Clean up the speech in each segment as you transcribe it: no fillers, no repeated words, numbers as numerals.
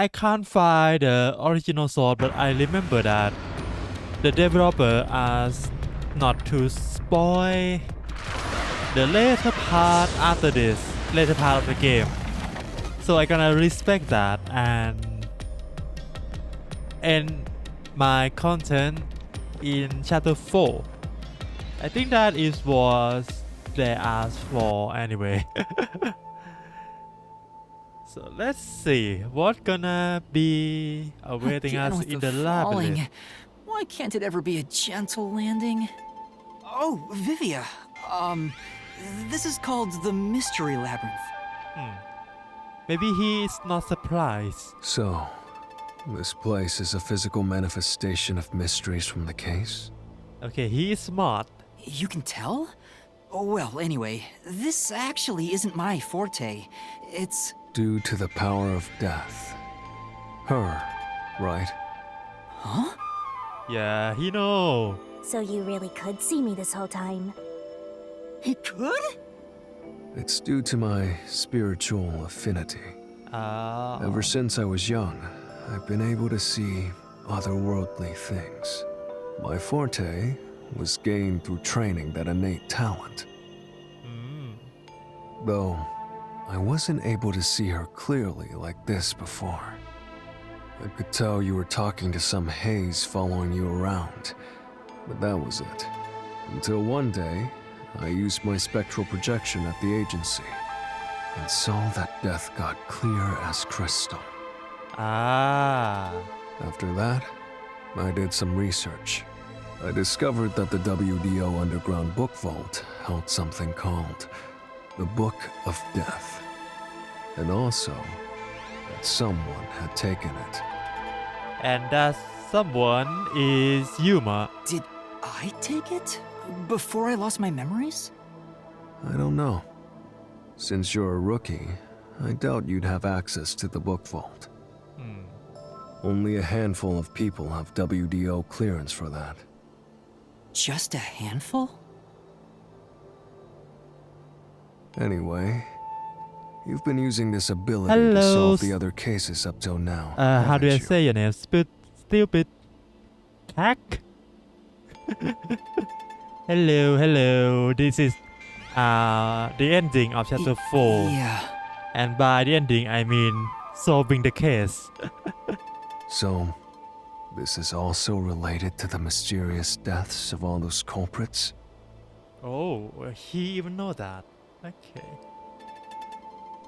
I can't find the original source, but I remember that the developer asked not to spoil the later part after this, later part of the game. So I gonna respect that and end my content in chapter 4. I think that is what they asked for anyway. So let's see what's gonna be awaiting Again us with in the falling. labyrinth. Why can't it ever be a gentle landing? Oh, Vivia. This is called the Mystery Labyrinth. Maybe he is not surprised. So, this place is a physical manifestation of mysteries from the case? Okay, he is smart. You can tell? Oh, well, anyway, this actually isn't my forte. It's... Due to the power of death. Her, right? Huh? Yeah, he know. So you really could see me this whole time. He could? It's due to my spiritual affinity. Ever since I was young, I've been able to see otherworldly things. My forte was gained through training that innate talent. Though, I wasn't able to see her clearly like this before. I could tell you were talking to some haze following you around, but that was it. Until one day, I used my spectral projection at the agency and saw that death got clear as crystal. After that, I did some research. I discovered that the WDO Underground Book Vault held something called the Book of Death, and also that someone had taken it. And that someone is Yuma. Did I take it? Before I lost my memories? I don't know. Since you're a rookie, I doubt you'd have access to the book vault. Only a handful of people have WDO clearance for that. Just a handful? Anyway, you've been using this ability to solve the other cases up till now. How do I haven't you? say your name? Stupid hack? Hello. This is the ending of chapter 4. Yeah. And by the ending, I mean solving the case. So, this is also related to the mysterious deaths of all those culprits? Oh, he even know that. Okay.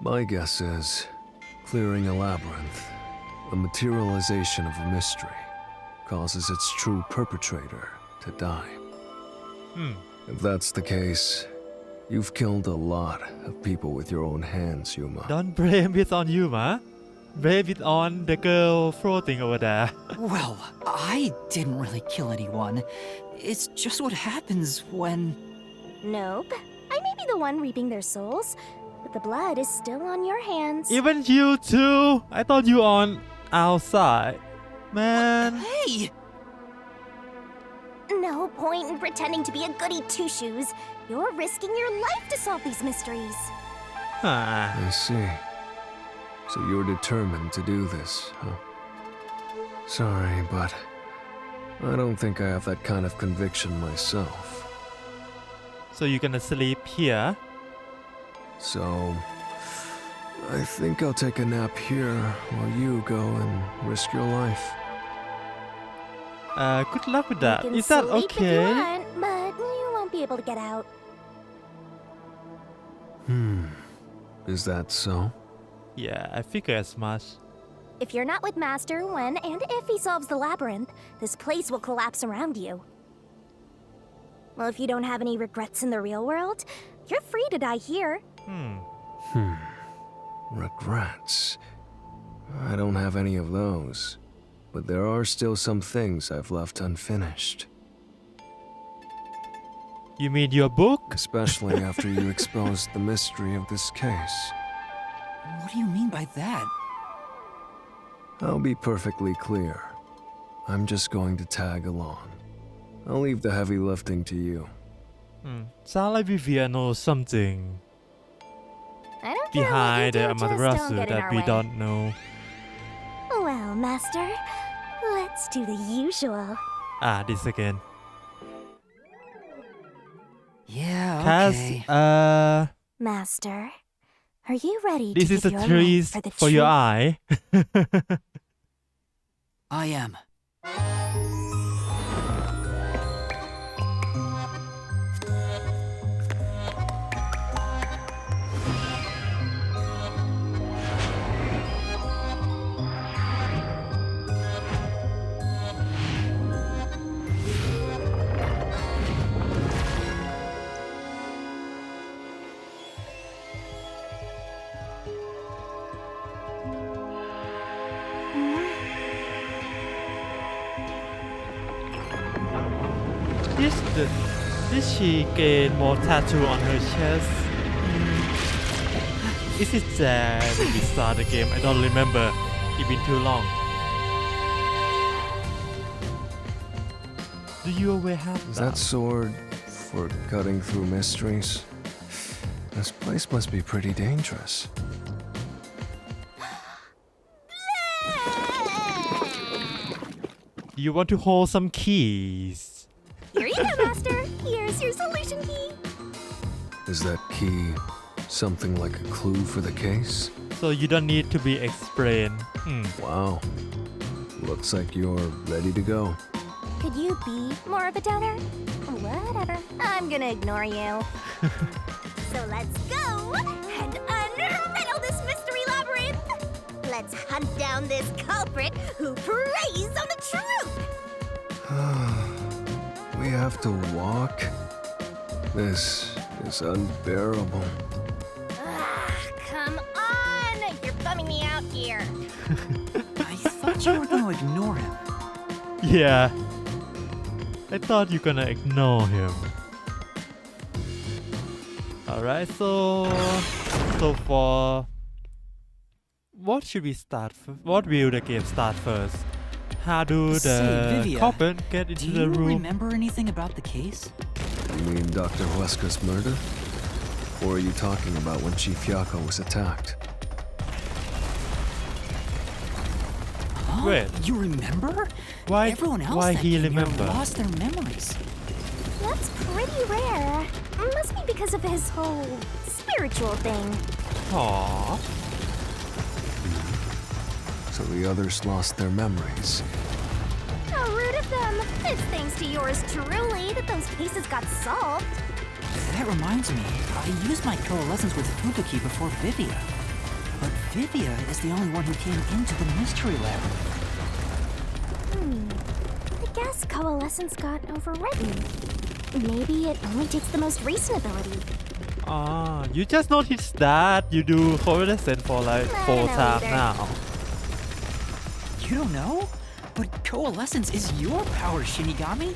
My guess is, clearing a labyrinth, a materialization of a mystery, causes its true perpetrator to die. If that's the case, you've killed a lot of people with your own hands, Yuma. Don't blame it on Yuma. Blame it on the girl floating over there. Well, I didn't really kill anyone. It's just what happens when... Nope. I may be the one reaping their souls, but the blood is still on your hands. Even you too. I thought you on outside. Man. Hey! No point in pretending to be a goody two-shoes. You're risking your life to solve these mysteries. I see. So you're determined to do this, huh? Sorry, but I don't think I have that kind of conviction myself. So you're gonna sleep here? So, I think I'll take a nap here while you go and risk your life. Good luck with that. You can Is that sleep okay? if you want, but you won't be able to get out. Is that so? Yeah, I figure as much. If you're not with Master when and if he solves the labyrinth, this place will collapse around you. Well, if you don't have any regrets in the real world, you're free to die here. Regrets? I don't have any of those. But there are still some things I've left unfinished. You mean your book? Especially after you exposed the mystery of this case. What do you mean by that? I'll be perfectly clear. I'm just going to tag along. I'll leave the heavy lifting to you. Sound like Vivia knows something I don't care behind the what you do, just don't Amaterasu get in that our we way. don't know. Well, Master, let's do the usual. This again. Yeah, Cass, okay. Master, are you ready this to is give a your treat life for the for your truth? eye. I am. Did she gain more tattoo on her chest? Is it there when we start the game? I don't remember. It's been too long. Do you always have Is that sword for cutting through mysteries? This place must be pretty dangerous. Do you want to hold some keys? Here you go, Master. Here's your solution key. Is that key something like a clue for the case? So you don't need to be explained. Wow. Looks like you're ready to go. Could you be more of a doubter? Whatever. I'm gonna ignore you. So let's go and unravel this mystery labyrinth. Let's hunt down this culprit who preys on the truth. We have to walk? This is unbearable. Come on! You're bumming me out here. I thought you were going to ignore him. Yeah. I thought you're gonna ignore him. Alright, so for what should we start first? What will the game start first? How do Say, the Vivia, couple get Do into you the room? remember anything about the case? You mean Dr. Huesca's murder? Or are you talking about when Chief Yako was attacked? Huh? Wait. You remember? Why- Everyone else why that he came here remember? lost their memories. That's pretty rare. Must be because of his whole spiritual thing. Aww. So the others lost their memories. How rude of them. It's thanks to yours truly that those cases got solved. That reminds me, I used my coalescence with Fubuki before Vivia. But Vivia is the only one who came into the mystery labyrinth. I guess coalescence got overwritten. Maybe it only takes the most recent ability. You just noticed that you do coalescence for like I 4 don't know times either. now. You don't know? But coalescence is your power, Shinigami.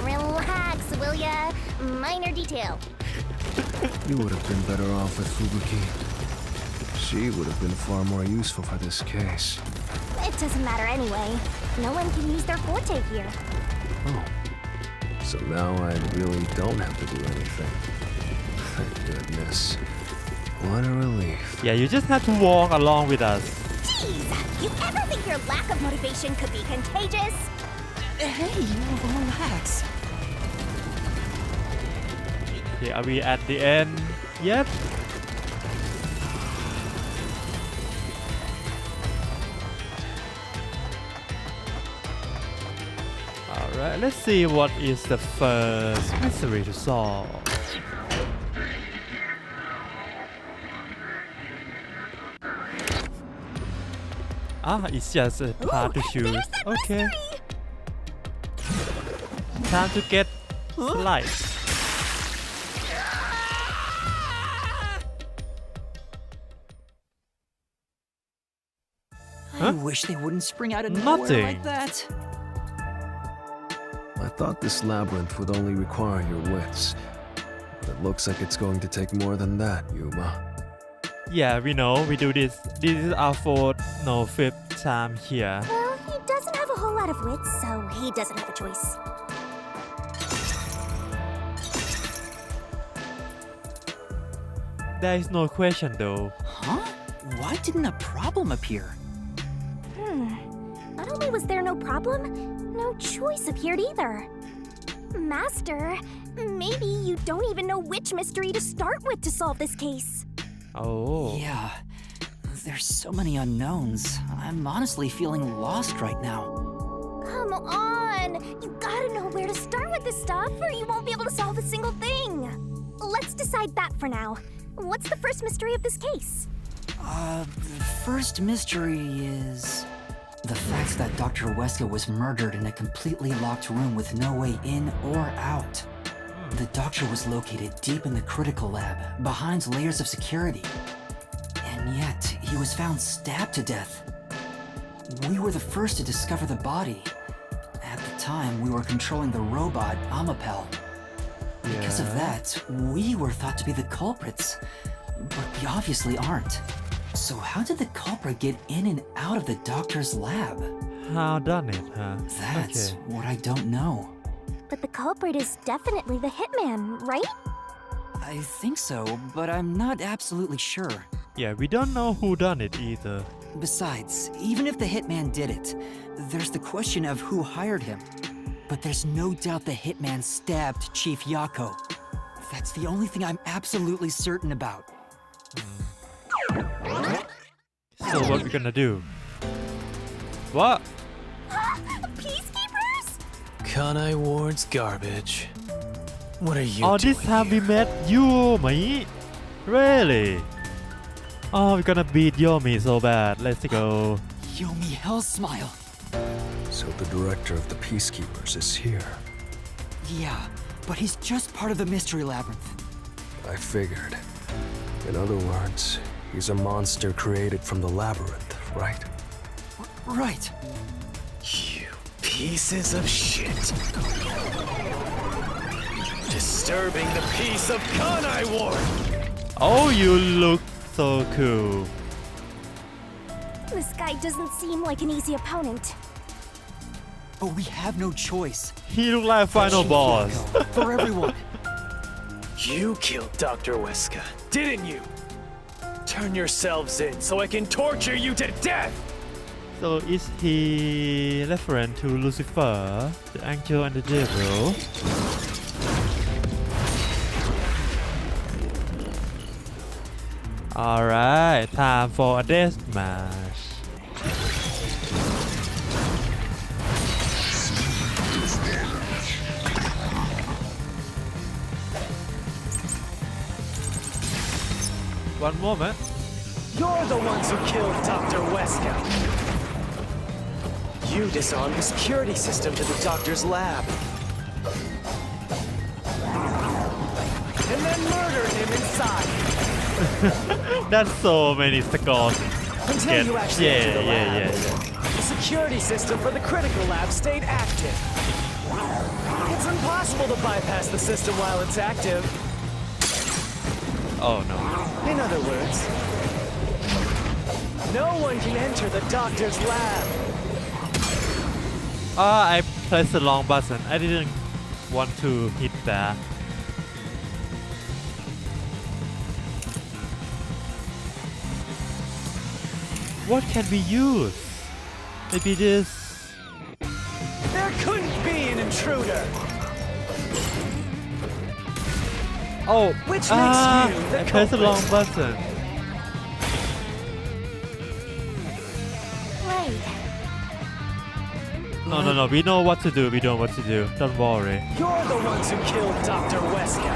Relax, will ya? Minor detail. You would have been better off with Fubuki. She would have been far more useful for this case. It doesn't matter anyway. No one can use their forte here. Oh. So now I really don't have to do anything. Thank goodness. What a relief. Yeah, you just have to walk along with us. Jeez, you ever think your lack of motivation could be contagious? Hey, relax. Okay, are we at the end? Yep. Alright, let's see what is the first mystery to solve. It's just a part to Ooh, choose. there's that Okay. mystery! Time to get sliced. I Huh? wish they wouldn't spring out of nowhere Nothing. like that. I thought this labyrinth would only require your wits. But it looks like it's going to take more than that, Yuma. Yeah, we know. We do this. This is our fifth time here. Well, he doesn't have a whole lot of wits, so he doesn't have a choice. There is no question though. Huh? Why didn't a problem appear? Not only was there no problem, no choice appeared either. Master, maybe you don't even know which mystery to start with to solve this case. Oh. Yeah, there's so many unknowns. I'm honestly feeling lost right now. Come on! You gotta know where to start with this stuff, or you won't be able to solve a single thing. Let's decide that for now. What's the first mystery of this case? The first mystery is the fact that Dr. Weska was murdered in a completely locked room with no way in or out. The doctor was located deep in the critical lab, behind layers of security. And yet, he was found stabbed to death. We were the first to discover the body. At the time, we were controlling the robot, Amapel. Because of that, we were thought to be the culprits. But we obviously aren't. So how did the culprit get in and out of the doctor's lab? How done it, huh? That's what I don't know. But the culprit is definitely the hitman, right? I think so, but I'm not absolutely sure. Yeah, we don't know who done it either. Besides, even if the hitman did it, there's the question of who hired him. But there's no doubt the hitman stabbed Chief Yako. That's the only thing I'm absolutely certain about. So what we gonna do? What? Peacekeepers? Kanai Ward's garbage. What are you Oh, doing this time here? we met Yomi? Really? Oh, we're gonna beat Yomi so bad. Let's go. Yomi Hell Smile. So the director of the Peacekeepers is here. Yeah, but he's just part of the Mystery Labyrinth. I figured. In other words, he's a monster created from the Labyrinth, right? Right. You pieces of shit. Disturbing the peace of Kanai Ward! Oh, you look so cool. This guy doesn't seem like an easy opponent. But we have no choice. He look like final Chief boss. Yako, for everyone. You killed Dr. Weska, didn't you? Turn yourselves in so I can torture you to death! So is he referring to Lucifer, the angel and the devil? Alright, time for a death match. One moment. You're the ones who killed Dr. Weska. You disarmed the security system to the doctor's lab. And then murdered him inside. That's so many scores. Until you actually entered the lab. Yeah. The security system for the critical lab stayed active. It's impossible to bypass the system while it's active. Oh no. In other words, no one can enter the doctor's lab. I pressed the wrong button. I didn't want to hit that. What can we use? Maybe this. There couldn't be an intruder. Oh, Which makes you the I pressed the wrong culprit. button. Right. No. We know what to do. Don't worry. You're the ones who killed Dr. Weska.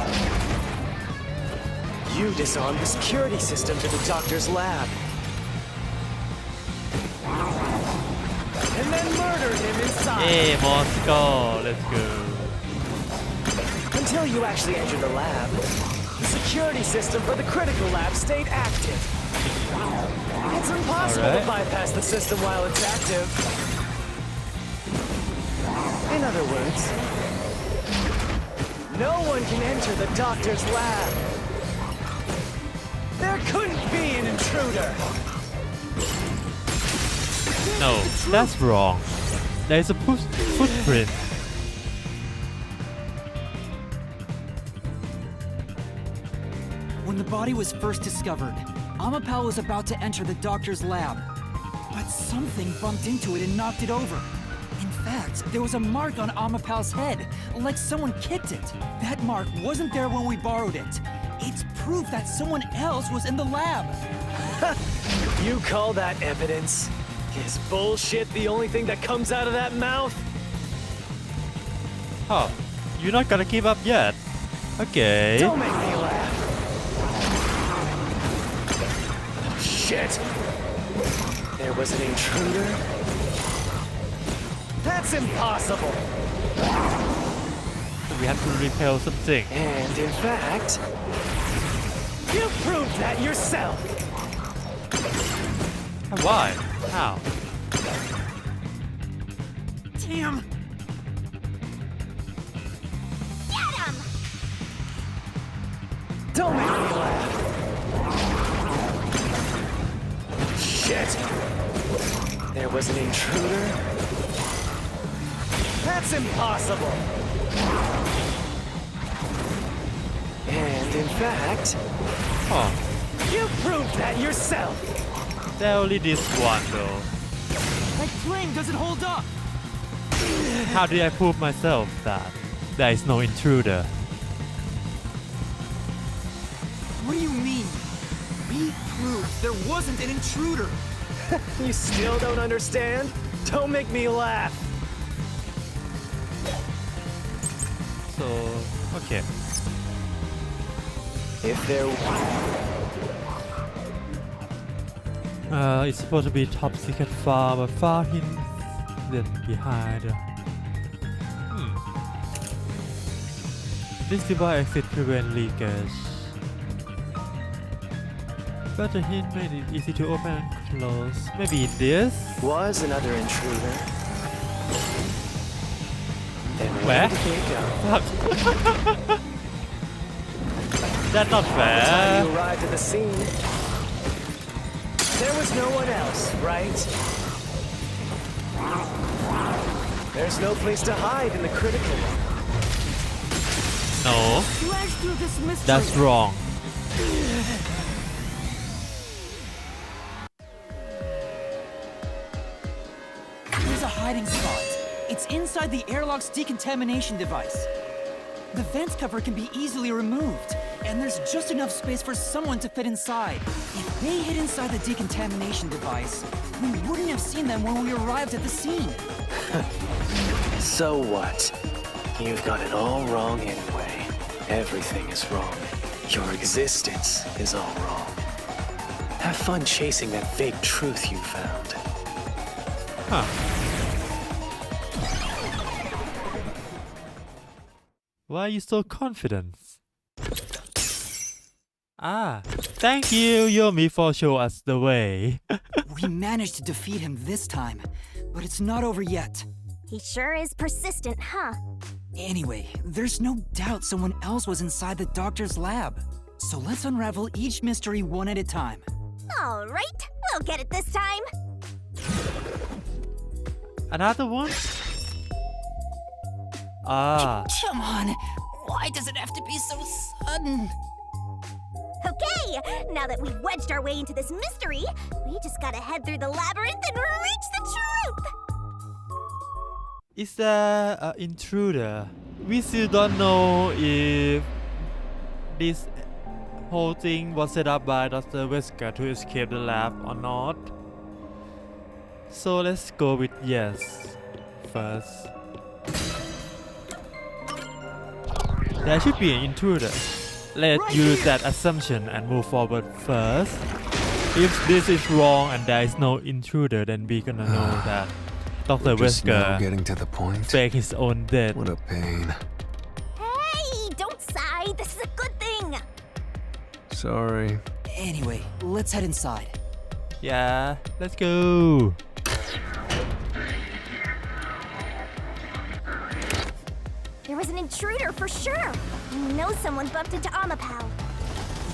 You disarmed the security system to the doctor's lab. And then murdered him inside. Hey, more score. Let's go. Until you actually entered the lab, the security system for the critical lab stayed active. It's impossible Alright. to bypass the system while it's active. In other words, no one can enter the doctor's lab. There couldn't be an intruder. No, that's wrong. There's a footprint. When the body was first discovered, Amapel was about to enter the doctor's lab. but something bumped into it and knocked it over. In fact, there was a mark on Amapal's head, like someone kicked it. That mark wasn't there when we borrowed it. It's proof that someone else was in the lab. You call that evidence? Is bullshit the only thing that comes out of that mouth? Huh. You're not gonna give up yet. Okay. Don't make me laugh. Shit! There was an intruder? That's impossible! We have to repel something. And in fact, you proved that yourself! Why? How? Damn! Get him! Don't make me laugh! Shit! There was an intruder? That's impossible! And in fact, Oh, you proved that yourself! there only this one though. My claim doesn't hold up! How did I prove myself that there is no intruder? What do you mean? We proved there wasn't an intruder! You still don't understand? Don't make me laugh! So, okay. If there It's supposed to be top secret far, but far hidden behind. This device exit prevent leakage. But the hint made it easy to open and close. Maybe this? was another intruder, then Where? where did they go? Fuck. That's not By the time fair. you arrived at the scene, there was no one else, right? There's no place to hide in the critical room. No, Flash through this mystery! that's wrong. There's a hiding spot. It's inside the airlock's decontamination device. The vent cover can be easily removed, and there's just enough space for someone to fit inside. If they hid inside the decontamination device, we wouldn't have seen them when we arrived at the scene. So what? You've got it all wrong anyway. Everything is wrong. Your existence is all wrong. Have fun chasing that fake truth you found. Huh. Why are you so confident? Ah, thank you, Yomi, for showing us the way. We managed to defeat him this time, but it's not over yet. He sure is persistent, huh? Anyway, there's no doubt someone else was inside the doctor's lab. So let's unravel each mystery one at a time. All right, we'll get it this time. Another one? Ah, Come on, why does it have to be so sudden? Okay, now that we've wedged our way into this mystery, we just gotta head through the labyrinth and reach the truth! is there an intruder? We still don't know if this whole thing was set up by Dr. Wesker to escape the lab or not. So let's go with yes first. There should be an intruder. Let's Right use here. that assumption and move forward first. If this is wrong and there is no intruder, then we're gonna know that Dr. Just now Wesker getting to the point. faked his own death. What a pain. Hey, don't sigh, this is a good thing! Sorry. Anyway, let's head inside. Yeah, let's go. There was an intruder for sure. We know someone bumped into Amapal.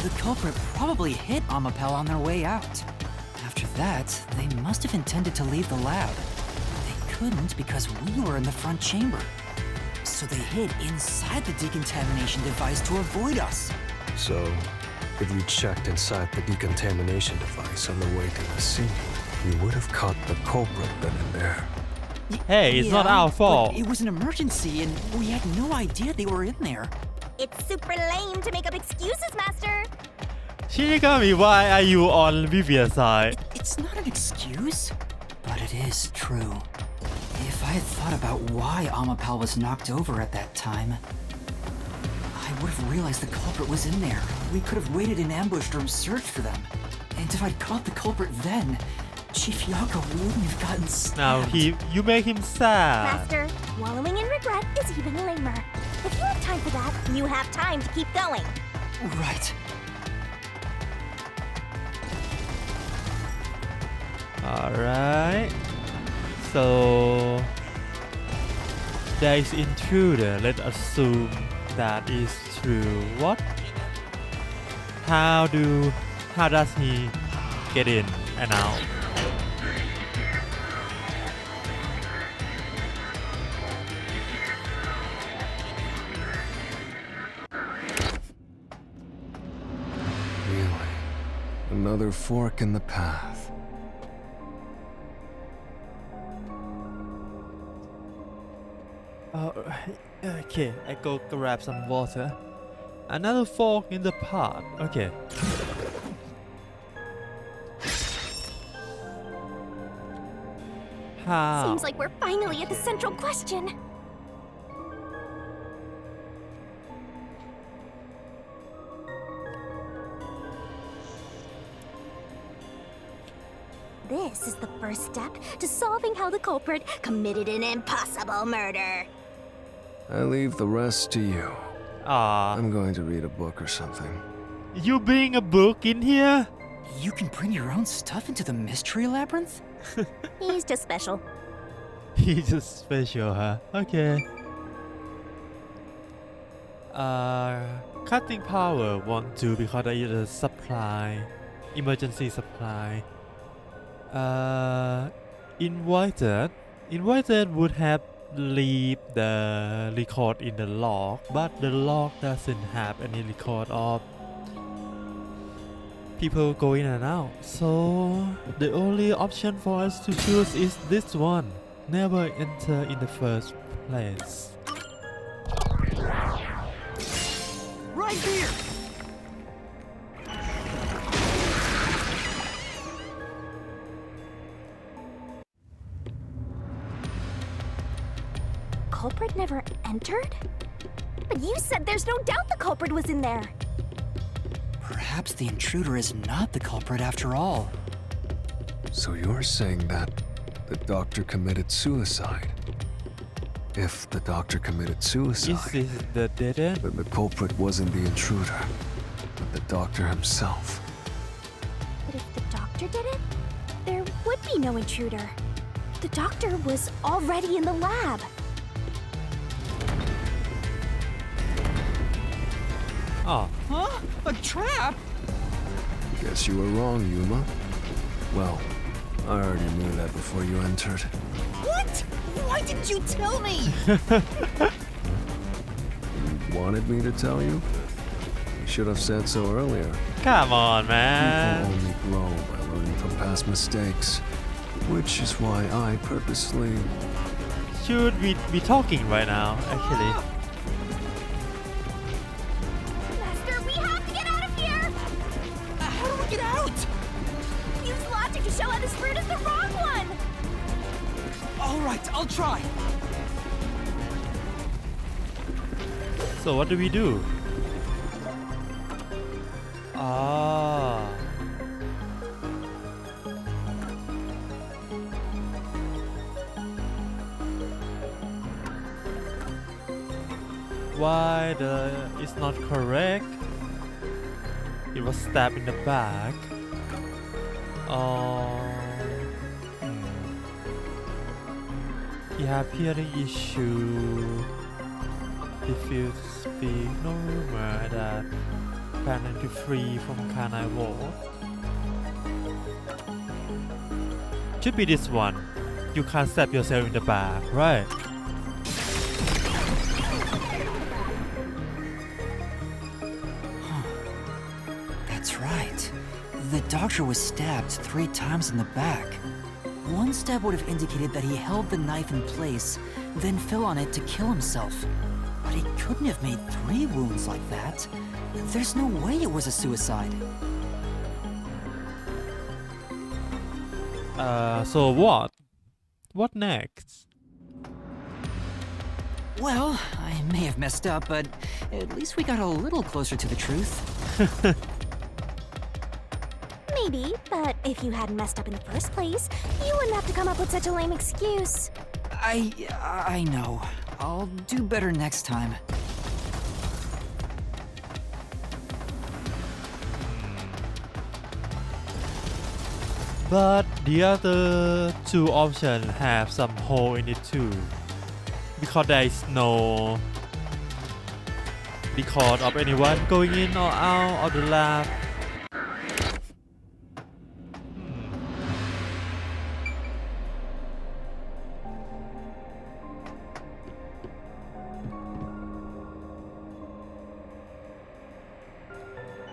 The culprit probably hit Amapel on their way out. After that, they must have intended to leave the lab. They couldn't because we were in the front chamber. So they hid inside the decontamination device to avoid us. So, if you checked inside the decontamination device on the way to the scene, You would have caught the culprit then and there. Hey, it's not our but fault. It was an emergency, and we had no idea they were in there. It's super lame to make up excuses, Master. Shinigami, why are you on Vivia's side? It's not an excuse, but it is true. If I had thought about why Amapal was knocked over at that time, I would have realized the culprit was in there. We could have waited in ambush or searched for them. And if I'd caught the culprit then, Chief Yako wouldn't have gotten stabbed. Now you make him sad. Master, wallowing in regret is even lamer. If you have time for that, you have time to keep going. Right. Alright. So there is intruder. Let's assume that is true. What? How does he get in and out? Really? Another fork in the path. Okay, I go grab some water. Another fork in the pot. Okay. How? Seems like we're finally at the central question. This is the first step to solving how the culprit committed an impossible murder. I leave the rest to you. Ah, I'm going to read a book or something. you bring a book in here? You can bring your own stuff into the mystery labyrinth? He's just special. He's just special, huh? Okay. Cutting power want to because there is a supply, emergency supply. Invited would have leave the record in the log, but the log doesn't have any record of people go in and out. So the only option for us to choose is this one. Never enter in the first place. Right here! Culprit never entered? But you said there's no doubt the culprit was in there. Perhaps the intruder is not the culprit after all. So you're saying that the doctor committed suicide? If the doctor committed Is suicide, this the dead end? then the culprit wasn't the intruder, but the doctor himself. But if the doctor did it, there would be no intruder. The doctor was already in the lab. Oh, Huh? A trap? Guess you were wrong, Yuma. Well, I already knew that before you entered. What? Why didn't you tell me? You wanted me to tell you? You should have said so earlier. come on, People man. only grow by learning from past mistakes, which is why I purposely... Should we be talking right now, actually? Master, we have to get out of here! How do we get out? Use logic to show how this route is the wrong one! All right, I'll try. So what do we do? Ah. Why it's not correct? It was stabbed in the back. He have hearing issue. Refuse to speak. No rumor that planning to free from Kanai War. Should be this one. You can't stab yourself in the back, right? That's right. The doctor was stabbed 3 times in the back. One stab would have indicated that he held the knife in place, then fell on it to kill himself. But he couldn't have made 3 wounds like that. There's no way it was a suicide. So what? What next? Well, I may have messed up, but at least we got a little closer to the truth. Maybe, but if you hadn't messed up in the first place, you wouldn't have to come up with such a lame excuse. I know. I'll do better next time. But the other 2 options have some hole in it too. Because there is no record of anyone going in or out of the lab.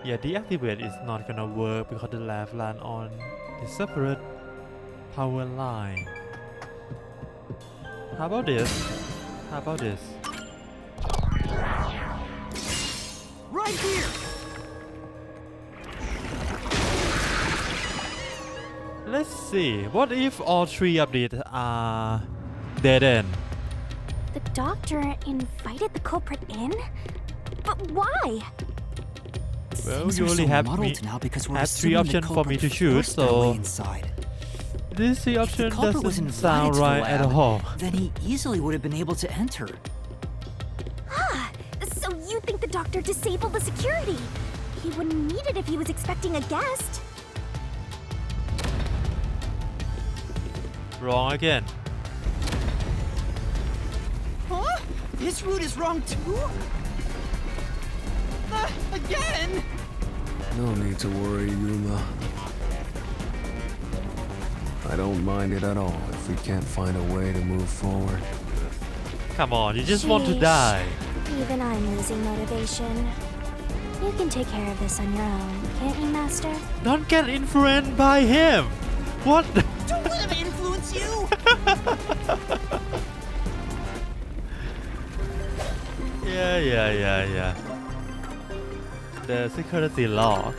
Yeah, deactivate is not gonna work because the lab ran on a separate power line. How about this? How about this? Right here! Let's see. What if all 3 of these are dead end? The doctor invited the culprit in? But why? Well, Things you are only so have muddled now because we're have 3 assuming the options for me culprit to choose, forced their way so inside. this 3 option If the culprit was doesn't invited sound to the right at lab, all. then he easily would have been able to enter. Ah, so you think the doctor disabled the security? He wouldn't need it if he was expecting a guest. Wrong again. Huh? This route is wrong too? Again? No need to worry, Yuma. I don't mind it at all if we can't find a way to move forward. Come on, you just want to Sheesh. die. Even I'm losing motivation. You can take care of this on your own, can't you, Master? Don't get influenced by him. What? Don't let him influence you! Yeah. The security lock.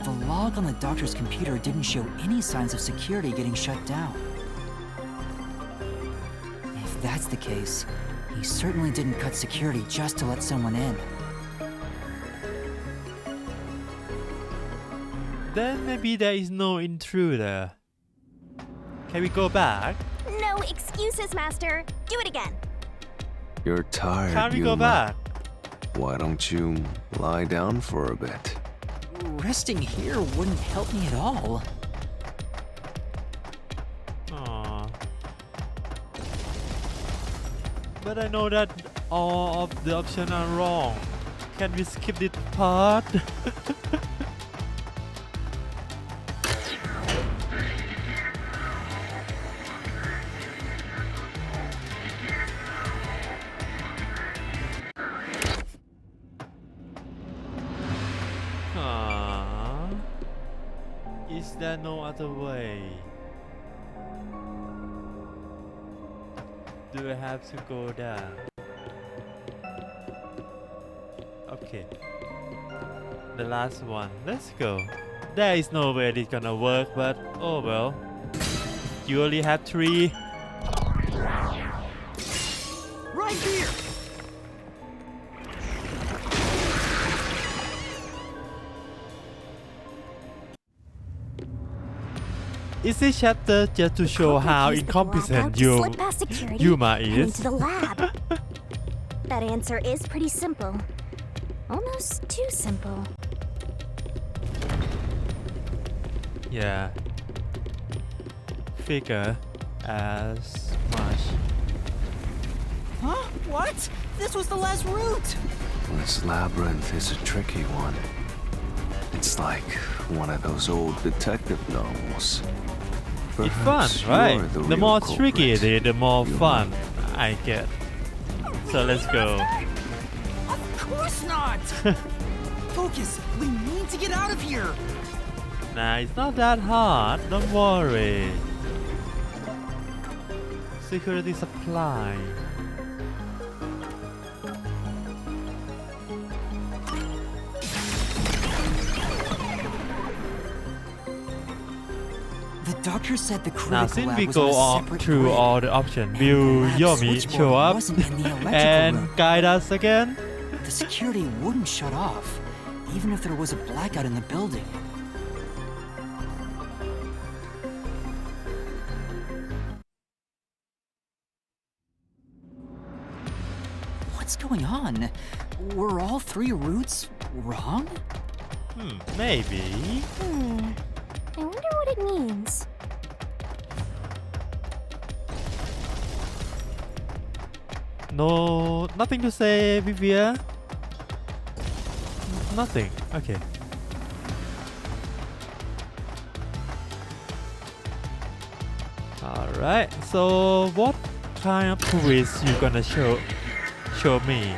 The log on the doctor's computer didn't show any signs of security getting shut down. If that's the case, he certainly didn't cut security just to let someone in. Then maybe there is no intruder. Can we go back? No excuses, Master. Do it again. You're tired, Can we Yuma. go back? Why don't you lie down for a bit? Resting here wouldn't help me at all. Aww. But I know that all of the options are wrong. Can we skip this part? Is there no other way? Do I have to go there? Okay. The last one. Let's go. There is no way it's gonna work, but oh well. You only have 3. Right here! Is this chapter just to show how incompetent Yuma is? Into the lab. That answer is pretty simple. Almost too simple. Yeah. Figure as much. Huh? What? This was the last route! This labyrinth is a tricky one. It's like one of those old detective novels. It's fun, Perhaps right? you're The real more culprit. tricky it is, the more Yuma. fun I get. So let's go. Of course not! Focus! We need need to get out of here! Nah, it's not that hard. Don't worry. Security supply. The doctor said the Now, critical since lab we was on go a on separate through grid, all the options, and will the lab Yomi switchboard show up wasn't in the electrical and room. guide us again? The security wouldn't shut off, even if there was a blackout in the building. What's going on? Were all 3 routes wrong? Maybe. I wonder what it means. No, nothing to say, Vivia. Nothing. Okay. Alright, so what kind of twist you gonna show me?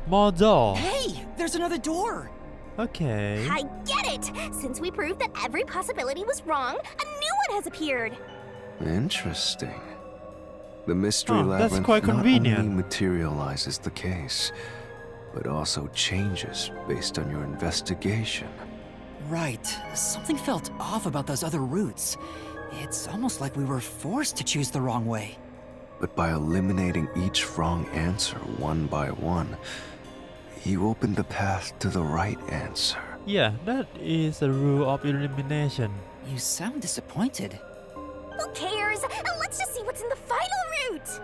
More door. Hey, there's another door! Okay. I get it! Since we proved that every possibility was wrong, a new one has appeared! Interesting. The mystery Oh, that's labyrinth quite not convenient. only materializes the case, but also changes based on your investigation. Right. Something felt off about those other routes. It's almost like we were forced to choose the wrong way. But by eliminating each wrong answer one by one, you opened the path to the right answer. Yeah, that is a rule of elimination. You sound disappointed. Who cares? Let's just see what's in the final route!